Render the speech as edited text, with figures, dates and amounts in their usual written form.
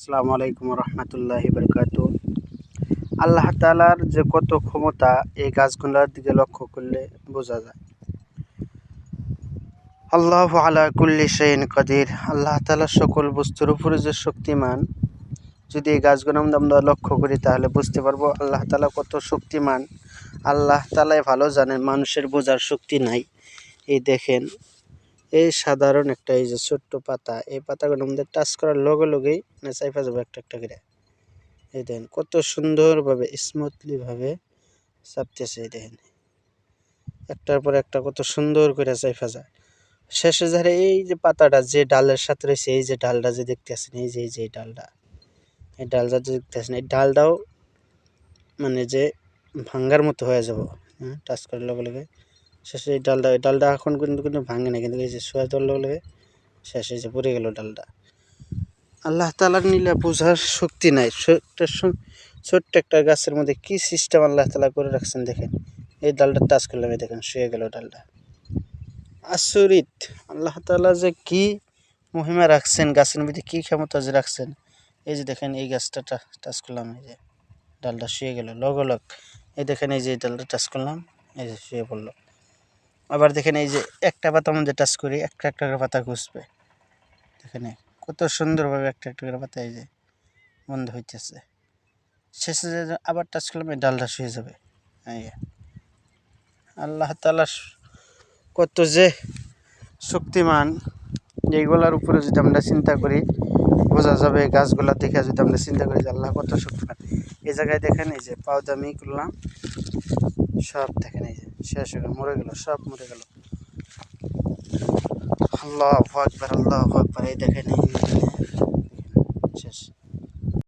আসসালামু আলাইকুম রহমতুল্লাহি বারকাতু। আল্লাহ তাআলার যে কত ক্ষমতা এই গাছগুলোর দিকে লক্ষ্য করলে বোঝা যায়। আল্লাহু আলা কুল্লি শাইইন কাদির। আল্লাহ তাআলা সকল বস্তুর উপরে যে শক্তিমান, যদি এই গাছগুলো আমরা লক্ষ্য করি তাহলে বুঝতে পারবো আল্লাহ তাআলা কত শক্তিমান। আল্লাহ তাআলাই ভালো জানেন, মানুষের বোঝার শক্তি নাই। এই দেখেন, এই সাধারণ একটা এই যে ছোট্ট পাতা, এই পাতাগুলো আমাদের টাচ করার লগে লগেই চাইপা যাবে একটা একটা করে। এই দেখেন কত সুন্দরভাবে স্মুথলি ভাবে চাপতেছে। এই দেখেন একটার পর একটা কত সুন্দর করে চাইপা যায়। শেষে ধারে এই যে পাতাটা যে ডালের সাথে রয়েছে, এই যে ডালটা যে দেখতেছেন, এই যে ডালটা, এই ডালটা যে দেখতেছেন, এই ডালটাও মানে যে ভাঙ্গার মতো হয়ে যাব। টাচ করার লগে লগে শেষে এই ডালটা এখন কিন্তু ভাঙে না, কিন্তু এই যে সোয়া দেওয়ার লগে লগে শেষে যে পড়ে গেল ডালটা। আল্লাহ তাআলার নিলে বোঝার শক্তি নাই। ছোট্ট একটা গাছের মধ্যে কি সিস্টেম আল্লাহ তাআলা করে রাখছেন দেখেন। এই ডালটা টাচ করলাম, এই দেখেন শুয়ে গেল ডালটা। আচরিত! আল্লাহ তাআলা যে কি মহিমা রাখছেন, গাছের মধ্যে কি ক্ষমতা যে রাখছেন। এই যে দেখেন এই গাছটা টাচ করলাম, এই যে ডালটা শুয়ে গেল লগলগ। এই দেখেন এই যে ডালটা টাচ করলাম, এই যে শুয়ে পড়লো। আবার দেখেন এই যে একটা পাতা মধ্যে টাচ করি, একটা একটা করে পাতা ঘুষবে। দেখেন কত সুন্দরভাবে একটা একটা করে পাতা এই যে বন্ধ হইতেছে। শেষে আবার টাচ করলাম, এই ডালটা শুয়ে যাবে। আল্লাহ তাআলা কত যে শক্তিমান, এইগুলার উপরে যদি আমরা চিন্তা করি বোঝা যাবে। গাছগুলা দেখে যদি আমরা চিন্তা করি যে আল্লাহ কত শক্তিমান। এই জায়গায় দেখেন এই যে পাউদামি করলাম, সব দেখেন এই যে শেষ হয়ে গেল, মরে গেল, সব মরে গেল। আল্লাহু আকবার, আল্লাহু আকবার। এই দেখেন